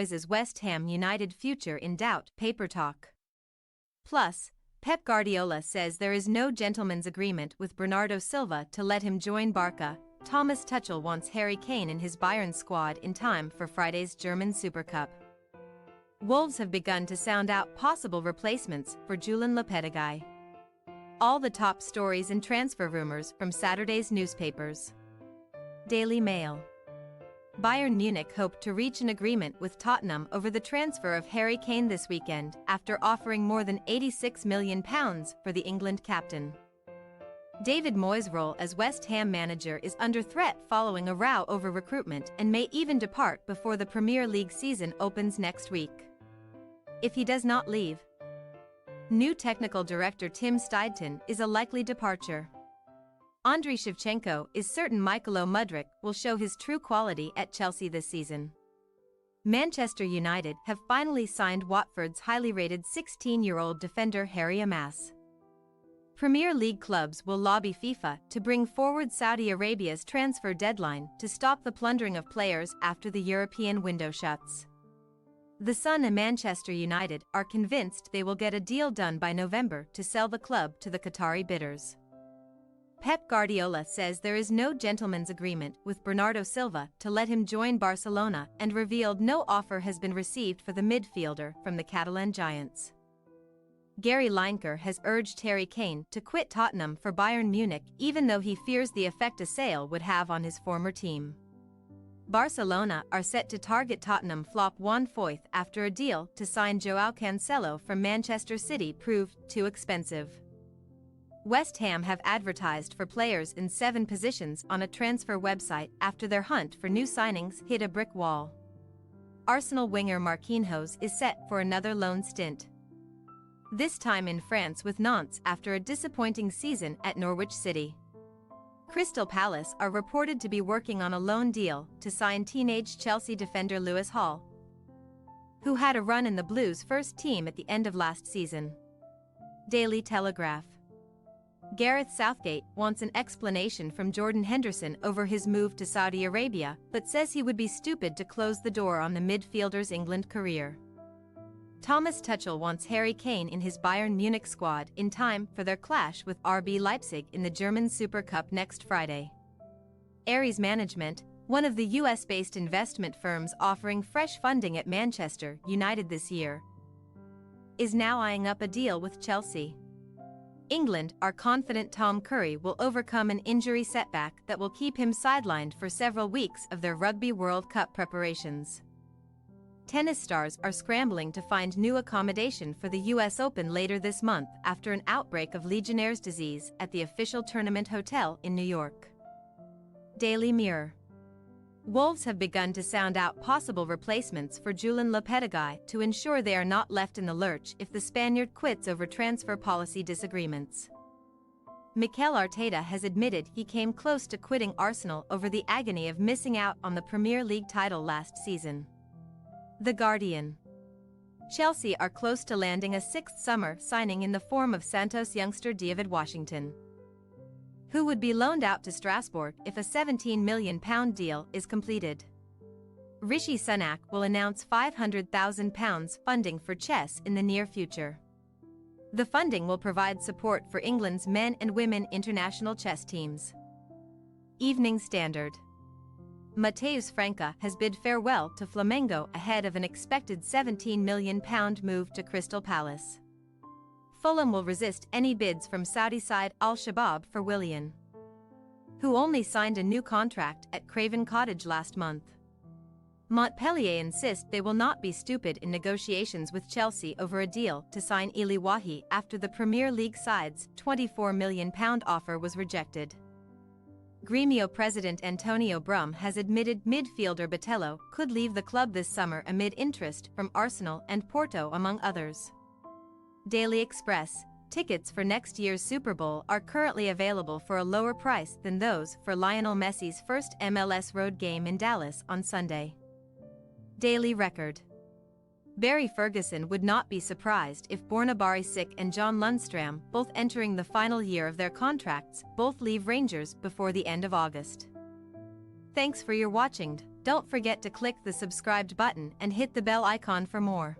Moyes' West Ham United future in doubt, Paper Talk. Plus, Pep Guardiola says there is no gentleman's agreement with Bernardo Silva to let him join Barca. Thomas Tuchel wants Harry Kane in his Bayern squad in time for Friday's German Super Cup. Wolves have begun to sound out possible replacements for Julian Lopetegui. All the top stories and transfer rumors from Saturday's newspapers. Daily Mail. Bayern Munich hoped to reach an agreement with Tottenham over the transfer of Harry Kane this weekend after offering more than £86 million for the England captain. David Moyes' role as West Ham manager is under threat following a row over recruitment and may even depart before the Premier League season opens next week. If he does not leave, new technical director Tim Steidten is a likely departure. Andriy Shevchenko is certain Mykhailo Mudryk will show his true quality at Chelsea this season. Manchester United have finally signed Watford's highly rated 16-year-old defender Harry Kane. Premier League clubs will lobby FIFA to bring forward Saudi Arabia's transfer deadline to stop the plundering of players after the European window shuts. The Sun and Manchester United are convinced they will get a deal done by November to sell the club to the Qatari bidders. Pep Guardiola says there is no gentleman's agreement with Bernardo Silva to let him join Barcelona and revealed no offer has been received for the midfielder from the Catalan giants. Gary Lineker has urged Harry Kane to quit Tottenham for Bayern Munich even though he fears the effect a sale would have on his former team. Barcelona are set to target Tottenham flop 1/4 after a deal to sign João Cancelo from Manchester City proved too expensive. West Ham have advertised for players in 7 positions on a transfer website after their hunt for new signings hit a brick wall. Arsenal winger Marquinhos is set for another loan stint. This time in France with Nantes after a disappointing season at Norwich City. Crystal Palace are reported to be working on a loan deal to sign teenage Chelsea defender Lewis Hall, who had a run in the Blues' first team at the end of last season. Daily Telegraph. Gareth Southgate wants an explanation from Jordan Henderson over his move to Saudi Arabia, but says he would be stupid to close the door on the midfielder's England career. Thomas Tuchel wants Harry Kane in his Bayern Munich squad in time for their clash with RB Leipzig in the German Super Cup next Friday. Ares Management, one of the US-based investment firms offering fresh funding at Manchester United this year, is now eyeing up a deal with Chelsea. England are confident Tom Curry will overcome an injury setback that will keep him sidelined for several weeks of their Rugby World Cup preparations. Tennis stars are scrambling to find new accommodation for the US Open later this month after an outbreak of Legionnaire's disease at the official tournament hotel in New York. Daily Mirror. Wolves have begun to sound out possible replacements for Julian Lopetegui to ensure they are not left in the lurch if the Spaniard quits over transfer policy disagreements. Mikel Arteta has admitted he came close to quitting Arsenal over the agony of missing out on the Premier League title last season. The Guardian. Chelsea are close to landing a 6th summer signing in the form of Santos youngster David Washington, who would be loaned out to Strasbourg if a £17 million deal is completed. Rishi Sunak will announce £500,000 funding for chess in the near future. The funding will provide support for England's men and women international chess teams. Evening Standard. Matheus Franca has bid farewell to Flamengo ahead of an expected £17 million move to Crystal Palace. Fulham will resist any bids from Saudi side Al Shabab for Willian, who only signed a new contract at Craven Cottage last month. Montpellier insist they will not be stupid in negotiations with Chelsea over a deal to sign Eli Wahi after the Premier League side's £24 million offer was rejected. Gremio president Antonio Brum has admitted midfielder Botelho could leave the club this summer amid interest from Arsenal and Porto among others. Daily Express. Tickets for next year's Super Bowl are currently available for a lower price than those for Lionel Messi's first MLS road game in Dallas on Sunday. Daily Record. Barry Ferguson would not be surprised if Borna Barisic and John Lundstram, both entering the final year of their contracts, both leave Rangers before the end of August. Thanks for your watching. Don't forget to click the subscribed button and hit the bell icon for more.